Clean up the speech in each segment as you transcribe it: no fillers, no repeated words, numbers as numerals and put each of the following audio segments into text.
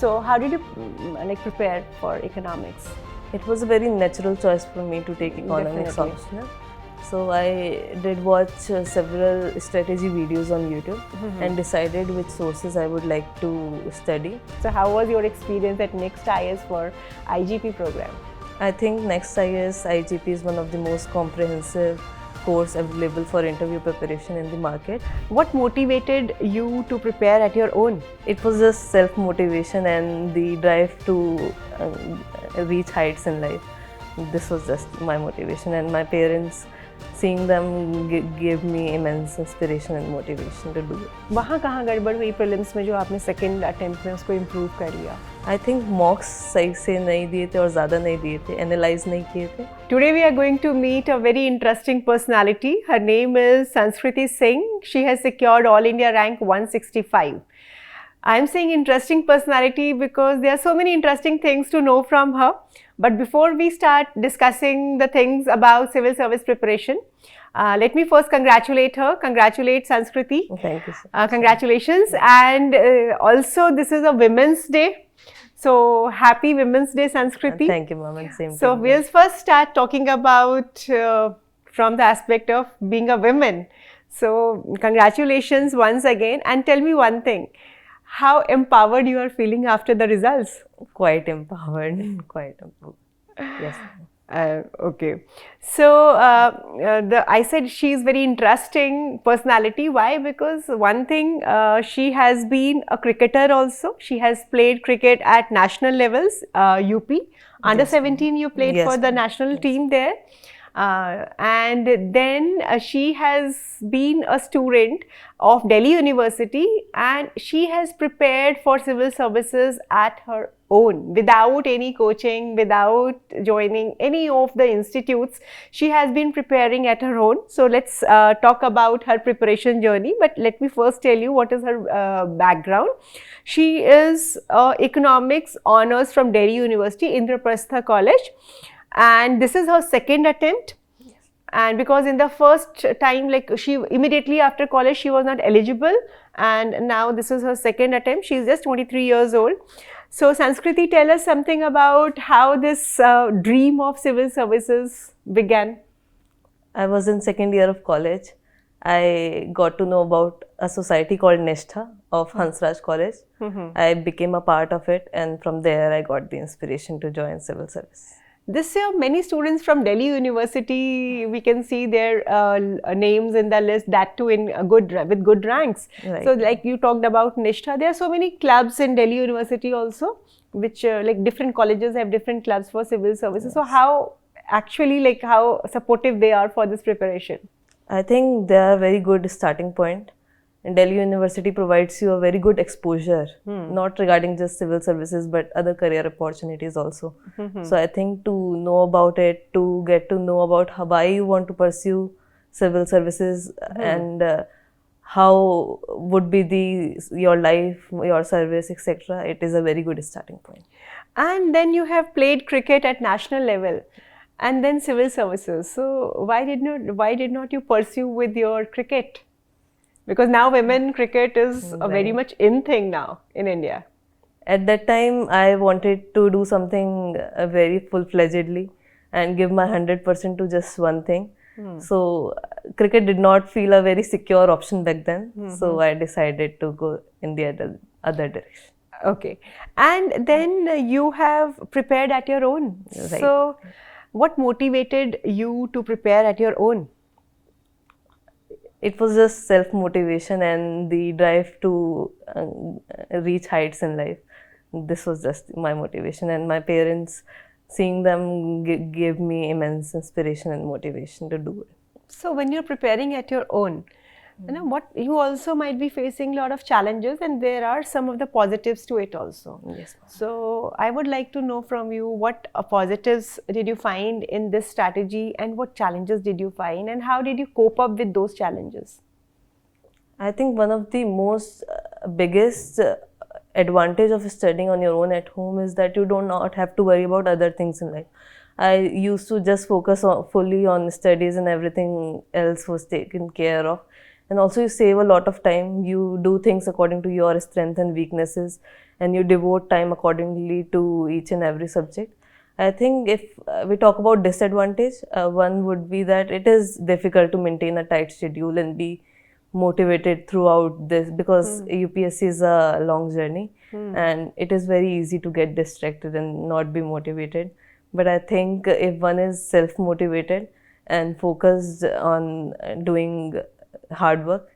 So how did you like prepare for economics? It was a very natural choice for me to take economics Definitely. optional. So I did watch several strategy videos on YouTube and decided which sources I would like to study. So how was your experience at Next IS for IGP program? I think Next IS IGP is one of the most comprehensive course available for interview preparation in the market. What motivated you to prepare at your own? It was just self-motivation and the drive to reach heights in life. This was just my motivation, and my parents, seeing them gave me immense inspiration and motivation to do it. वहाँ कहाँ गड़बड़ हुई prelims में जो आपने second attempt में उसको improve कर लिया? I think mocks सही से नहीं दिए थे और ज़्यादा नहीं दिए थे, एनालाइज नहीं किए थे. Today we are going to meet a very interesting personality. Her name is Sanskriti Singh. She has secured All India rank 165. I am saying interesting personality because there are so many interesting things to know from her. But before we start discussing the things about civil service preparation, let me first congratulate her. Congratulate Sanskriti. Thank you, sir. Congratulations. And also this is a Women's Day. So happy Women's Day, Sanskriti. Thank you, ma'am. And same So to you. we'll first start talking about from the aspect of being a woman. So congratulations once again, and tell me one thing, how empowered you are feeling after the results? Quite empowered. Quite empowered. Yes. Okay. So I said she is very interesting personality. Why? Because one thing, she has been a cricketer also. She has played cricket at national levels, UP. Under 17 you played Yes, for the ma'am. national team there. And then she has been a student of Delhi University, and she has prepared for civil services at her own without any coaching, without joining any of the institutes. She has been preparing at her own. So let's talk about her preparation journey. But let me first tell you what is her background. She is economics honors from Delhi University, Indraprastha College. And this is her second attempt. And because in the first time, like she immediately after college, she was not eligible, and now this is her second attempt. She is just 23 years old. So Sanskriti, tell us something about how this dream of civil services began. I was in second year of college. I got to know about a society called Nishtha of Hansraj College. I became a part of it, and from there I got the inspiration to join civil service. This year, many students from Delhi University, we can see their names in the list, that too in with good ranks. Right. So like you talked about Nishtha, there are so many clubs in Delhi University also, which like different colleges have different clubs for civil services. So how actually, like how supportive they are for this preparation? I think they are a very good starting point. And Delhi University provides you a very good exposure, not regarding just civil services, but other career opportunities also. So I think to know about it, to get to know about why you want to pursue civil services and how would be your life, your service, etc. It is a very good starting point. And then you have played cricket at national level, and then civil services. So why did not you pursue with your cricket? Because now women cricket is a very much in thing now in India. At that time, I wanted to do something very full-fledgedly and give my 100% to just one thing. So cricket did not feel a very secure option back then. So I decided to go in the other direction. Okay. And then you have prepared at your own. Right. So what motivated you to prepare at your own? It was just self-motivation and the drive to reach heights in life. This was just my motivation, and my parents, seeing them gave me immense inspiration and motivation to do it. So when you're preparing at your own, you know, what you also might be facing a lot of challenges, and there are some of the positives to it also. Yes. So I would like to know from you, what positives did you find in this strategy, and what challenges did you find, and how did you cope up with those challenges? I think one of the most biggest advantage of studying on your own at home is that you do not have to worry about other things in life. I used to just focus fully on studies, and everything else was taken care of. And also you save a lot of time. You do things according to your strengths and weaknesses, and you devote time accordingly to each and every subject. I think if we talk about disadvantage, one would be that it is difficult to maintain a tight schedule and be motivated throughout this, because UPSC is a long journey and it is very easy to get distracted and not be motivated. But I think if one is self-motivated and focused on doing hard work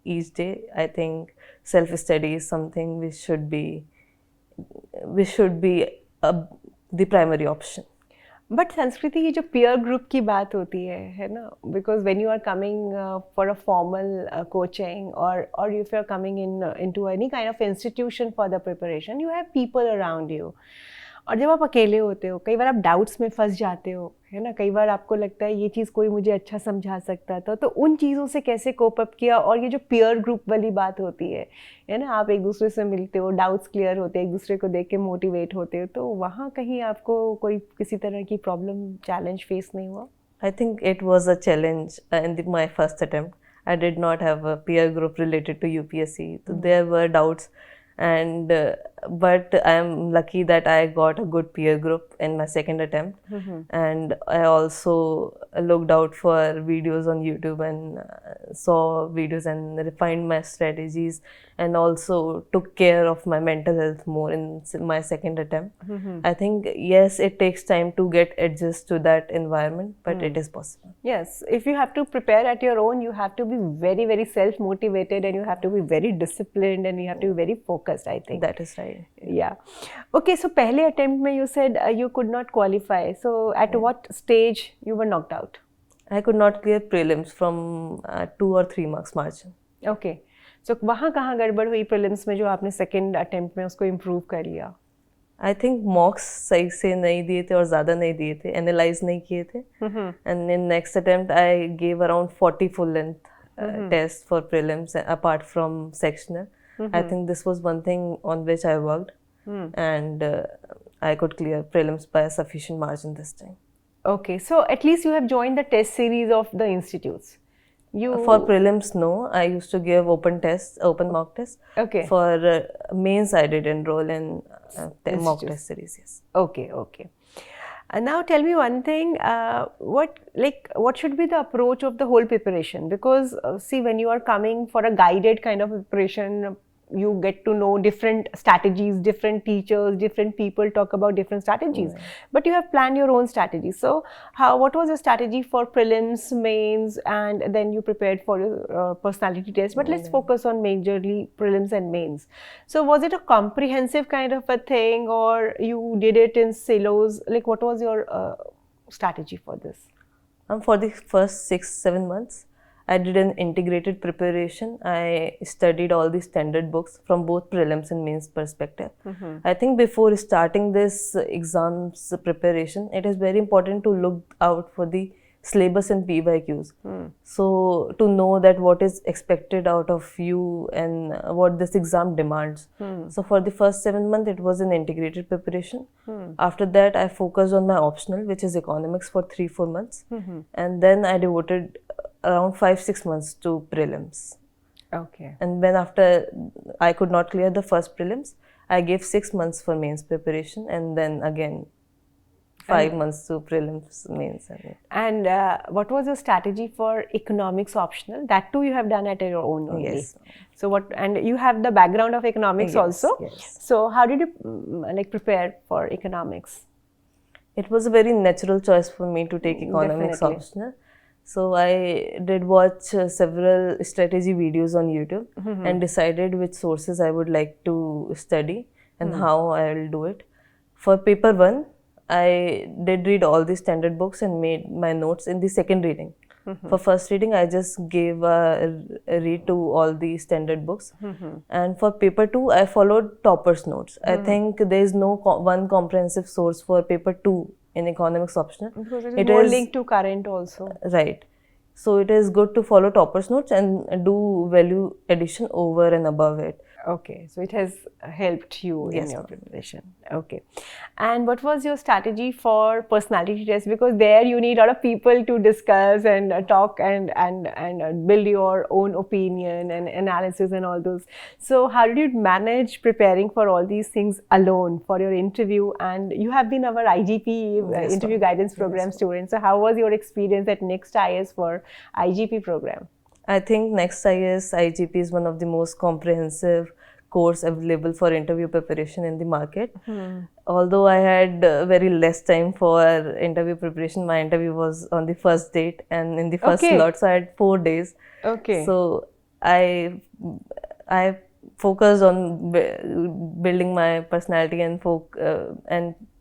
each day, I think self-study is something which should be the primary option. But संस्कृति ये जो peer group की बात होती है ना, because when you are coming for a formal coaching or if you are coming into any kind of institution for the preparation, you have people around you. और जब आप अकेले होते हो, कई बार आप डाउट्स में फंस जाते हो, है ना, कई बार आपको लगता है ये चीज़ कोई मुझे अच्छा समझा सकता था, तो उन चीज़ों से कैसे कोप अप किया? और ये जो पीयर ग्रुप वाली बात होती है ना, आप एक दूसरे से मिलते हो, डाउट्स क्लियर होते हैं, एक दूसरे को देख के मोटिवेट होते हो, तो वहाँ कहीं आपको कोई किसी तरह की प्रॉब्लम, चैलेंज फेस नहीं हुआ? I think it was a challenge in my first attempt. I did not have a peer group related to UPSC, so there were doubts. And but I am lucky that I got a good peer group in my second attempt, and I also looked out for videos on YouTube and saw videos and refined my strategies, and also took care of my mental health more in my second attempt. I think yes, it takes time to get adjust to that environment, but it is possible. Yes, if you have to prepare at your own, you have to be very, very self-motivated, and you have to be very disciplined, and you have to be very focused, I think. That is right. Yeah. Okay, so pehle attempt mein you said you could not qualify. So at what stage you were knocked out? I could not clear prelims from 2 or 3 marks margin. Okay. So वहाँ कहाँ गड़बड़ हुई prelims में जो आपने second attempt में उसको improve कर लिया? I think mocks सही से नहीं दिए थे और ज़्यादा नहीं दिए थे, analyze नहीं किए थे. And in next attempt I gave around 40 full length tests for prelims apart from sectional. I think this was one thing on which I worked, and I could clear prelims by a sufficient margin this time. Okay, so at least you have joined the test series of the institutes. For prelims, no. I used to give open mock tests. Okay. For mains, I did enroll in mock test series. Yes. Okay, okay. Now tell me one thing. What should be the approach of the whole preparation? Because see, when you are coming for a guided kind of preparation, you get to know different strategies, different teachers, different people talk about different strategies. But you have planned your own strategy. So, what was your strategy for prelims, mains, and then you prepared for your personality test? But let's focus on majorly prelims and mains. So, was it a comprehensive kind of a thing, or you did it in silos? Like, what was your strategy for this? For the first 6-7 months, I did an integrated preparation. I studied all the standard books from both prelims and mains perspective. I think before starting this exams preparation, it is very important to look out for the syllabus and PYQs. So to know that what is expected out of you and what this exam demands. So for the first 7 months, it was an integrated preparation. After that, I focused on my optional, which is economics, for 3-4 months. And then I devoted around 5-6 months to prelims. Okay. And when after I could not clear the first prelims, I gave 6 months for mains preparation, and then again 5 months to prelims, mains. And what was your strategy for economics optional? That too you have done at your own only. Yes. So what? And you have the background of economics also. Yes. So how did you prepare for economics? It was a very natural choice for me to take economics optional. So I did watch several strategy videos on YouTube and decided which sources I would like to study and how I will do it. For paper 1, I did read all the standard books and made my notes in the second reading. For first reading, I just gave a read to all the standard books. And for paper 2, I followed toppers' notes. I think there is no one comprehensive source for paper 2 in economics optional. Because it is more linked to current also. Right. So it is good to follow toppers' notes and do value addition over and above it. Okay, so it has helped you in Yes, your ma'am. preparation. Okay. And what was your strategy for personality test? Because there you need a lot of people to discuss and talk and build your own opinion and analysis and all those. So how did you manage preparing for all these things alone for your interview? And you have been our IGP, Yes, interview ma'am. guidance Yes, program ma'am. student. So how was your experience at Next IS for IGP program? I think Next IS IGP is one of the most comprehensive course available for interview preparation in the market. Although I had very less time for interview preparation, my interview was on the first date and in the first Okay. slot, so I had 4 days. Okay. So I focused on building my personality and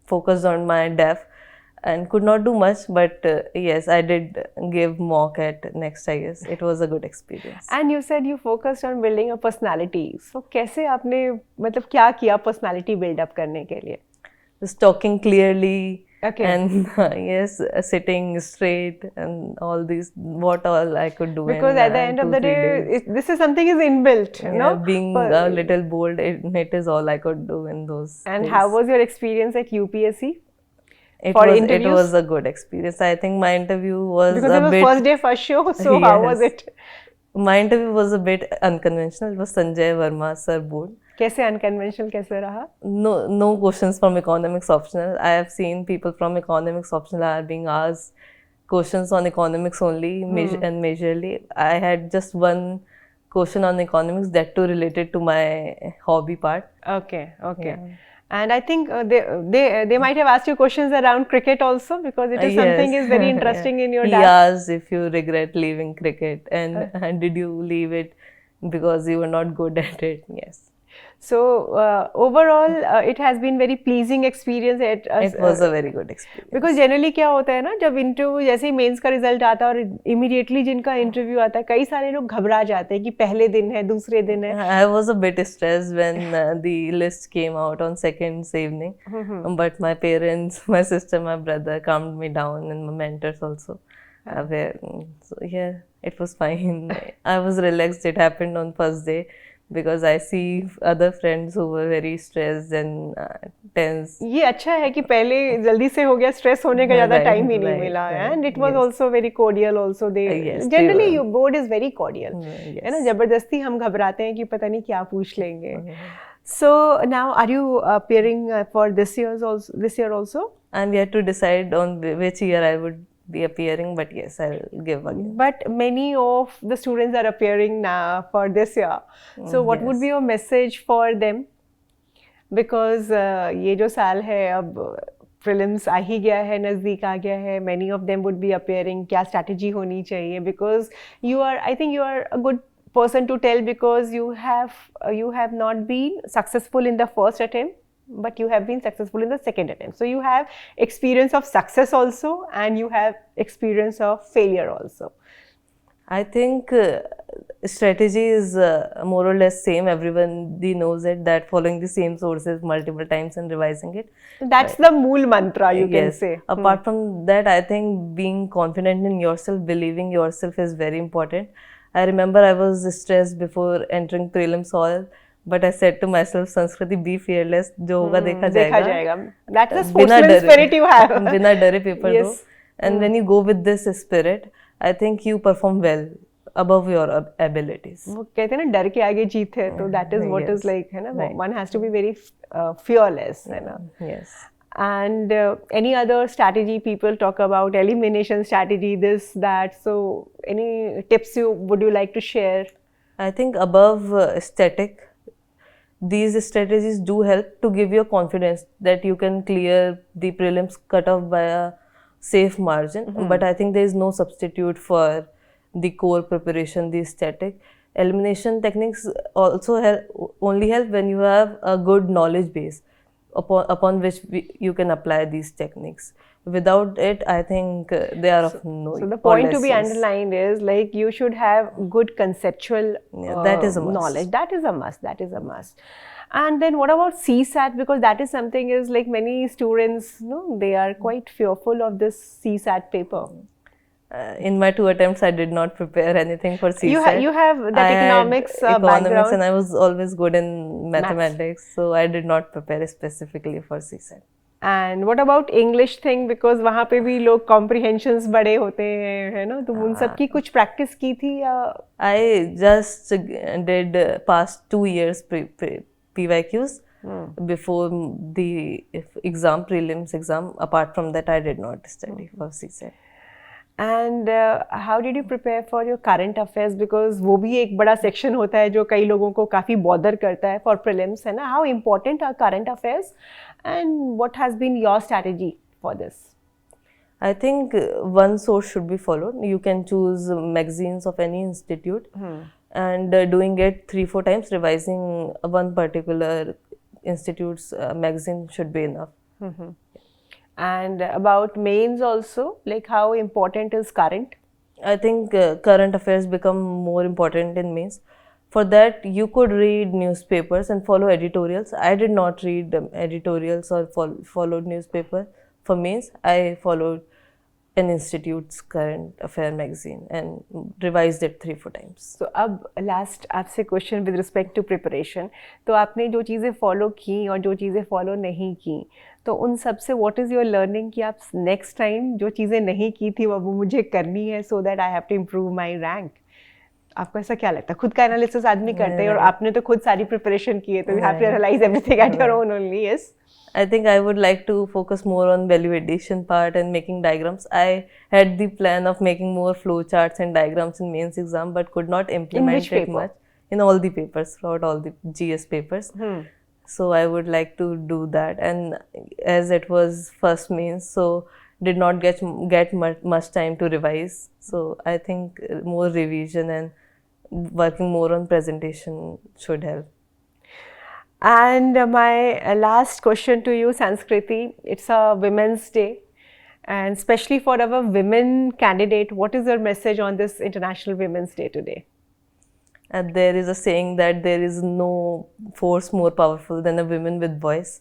focused on my depth and could not do much, but yes, I did give mock at Next IS. It was a good experience. And you said you focused on building a personality. So कैसे आपने मतलब क्या किया personality build up करने के लिए? Just talking clearly Okay. and yes, sitting straight and all these, what all I could do Because in at the end of 2 the 3 days. day, this is something is inbuilt, you Yeah, know. being a little bold, it is all I could do in those And days. how was your experience at UPSC? It for was interviews? It was a good experience. I think my interview was Because a it was bit. first day, first show. So how was Yes. it? My interview was a bit unconventional. It was Sanjay Verma sir board. कैसे unconventional कैसे रहा? No questions from economics optional. I have seen people from economics optional are being asked questions on economics only and majorly. I had just one question on economics, that too related to my hobby part. Okay, okay. Yeah. And I think they might have asked you questions around cricket also, because it is something Yes. is very interesting in your He dad. asked if you regret leaving cricket and did you leave it because you were not good at it. Yes. So overall, it has been very pleasing experience at us. It was a very good experience. Because generally क्या होता है ना, जब interview जैसे ही mains का result आता है और इमीडिएटली जिनका इंटरव्यू आता है, कई सारे लोग घबरा जाते हैं कि पहले दिन है, दूसरे दिन है. I was a bit stressed when the list came out on second evening, but my parents, my sister, my brother calmed me down, and my mentors also. So yeah, it was fine. I was relaxed. It happened on first day because I see other friends who were very stressed and tense. ये अच्छा है कि पहले जल्दी से हो गया, stress होने का ज्यादा Right, टाइम ही नहीं right, मिला. right. And it was Yes. Also very cordial also. They Yes, they generally were. Your board is very cordial, Yes. है ना. जबरदस्ती हम घबराते हैं कि पता नहीं क्या पूछ लेंगे. So now are you appearing for this year also? I'm yet to decide on which year I would be appearing, but yes, I'll give again. But many of the students are appearing now for this year. So what would be your message for them? Because ये जो साल है, अब prelims आ ही गया है, नज़दीक आ गया है. Many of them would be appearing. क्या strategy होनी चाहिए? Because I think you are a good person to tell, because you have not been successful in the first attempt, but you have been successful in the second attempt. So you have experience of success also, and you have experience of failure also. I think strategy is more or less same. Everyone knows it, that following the same sources multiple times and revising it. That's the mool mantra, you can Yes. say. Apart from that, I think being confident in yourself, believing yourself is very important. I remember I was stressed before entering prelims hall, but I said to myself, Sanskriti, be fearless. जो होगा देखा जाएगा. That's the sportsman spirit you have. बिना डरे paper दो. Yes. And when you go with this spirit, I think you perform well above your abilities. वो कहते हैं ना, डर के आगे जीत है. तो that is what is Yes. like, है ना. Right. One has to be very fearless, है ना. Yes. And any other strategy people talk about, elimination strategy, this, that. So any tips would you like to share? I think above static, these strategies do help to give you confidence that you can clear the prelims cutoff by a safe margin. But I think there is no substitute for the core preparation, the static. Elimination techniques also only help when you have a good knowledge base upon which you can apply these techniques. Without it, I think they are of no. So the point to be use. underlined is, like, you should have good conceptual that is a must. knowledge. That is a must. That is a must. And then what about CSAT? Because that is something is like many students, they are quite fearful of this CSAT paper. In my 2 attempts, I did not prepare anything for CSET. You have that I had economics economics, background. and I was always good in mathematics, so I did not prepare specifically for CSET. And what about English thing? Because वहाँ पे भी लोग comprehensions बड़े होते हैं, है ना? तो उन सब की कुछ practice की थी या? I just did past 2 years PYQs before the exam, prelims exam. Apart from that, I did not study for CSET. And how did you prepare for your current affairs? Because वो भी एक बड़ा section होता है जो कई लोगों को काफ़ी bother करता है for prelims, है ना? How important are current affairs? And what has been your strategy for this? I think one source should be followed. You can choose magazines of any institute and doing it 3-4 times, revising one particular institute's magazine should be enough. And about mains also, like how important is current? I think current affairs become more important in mains. For that, you could read newspapers and follow editorials. I did not read editorials or followed newspaper. For mains, I followed an institute's current affair magazine and revised it 3-4 times. So अब last आपसे question with respect to preparation. तो आपने जो चीज़ें follow की और जो चीज़ें follow नहीं की, तो उन सब से what is your learning कि आप next time जो चीज़ें नहीं की थी वो मुझे करनी है so that I have to improve my rank. आपको ऐसा क्या लगता है? खुद का एनालिसिस आदमी करते हैं और आपने तो खुद सारी प्रिपरेशन की है, तो you have to analyze everything at your own only. Yes. I think I would like to focus more on value addition part and making diagrams. I had the plan of making more flow charts and diagrams in mains exam, but could not implement it much in all the papers, throughout all the GS papers. So I would like to do that, and as it was first mains, so did not get much time to revise. So I think more revision and working more on presentation should help. And my last question to you, Sanskriti, it's a Women's Day, and especially for our women candidate, what is your message on this International Women's Day today? And there is a saying that there is no force more powerful than a woman with voice.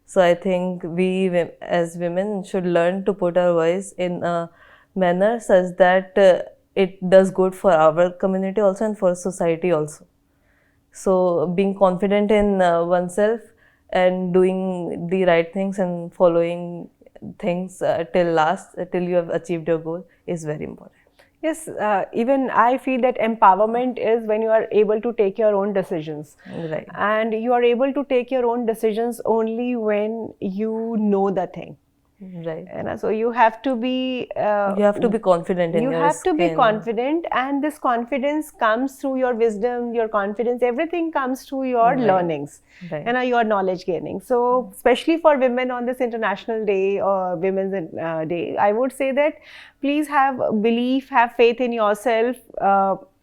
So I think we as women should learn to put our voice in a manner such that it does good for our community also and for society also. So being confident in oneself and doing the right things and following things till you have achieved your goal is very important. Yes, even I feel that empowerment is when you are able to take your own decisions. Right. And you are able to take your own decisions only when you know the thing. Right. And so you have to be you have to be confident in your You have skin. to be confident, and this confidence comes through your wisdom, your confidence, everything comes through your learnings and your knowledge gaining. So especially for women on this International Day or Women's Day, I would say that please have belief, have faith in yourself,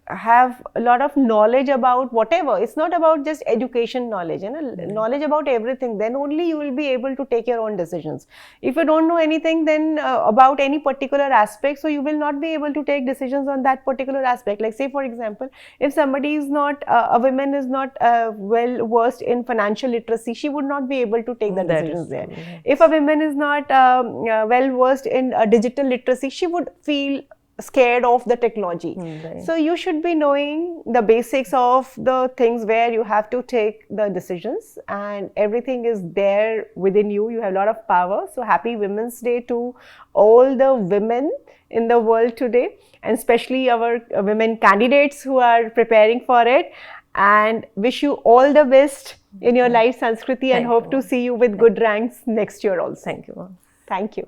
have a lot of knowledge about whatever. It's not about just education knowledge, you know, knowledge about everything. Then only you will be able to take your own decisions. If you don't know anything then about any particular aspect, so you will not be able to take decisions on that particular aspect. Like say for example, if somebody is not, a woman is not well versed in financial literacy, she would not be able to take the decisions there. If a woman is not well versed in digital literacy, she would feel scared of the technology. So you should be knowing the basics of the things where you have to take the decisions, and everything is there within you. You have a lot of power. So happy Women's Day to all the women in the world today, and especially our women candidates who are preparing for it, and wish you all the best in your life, Sanskriti, and hope to see you with good ranks next year also. Thank you. Thank you.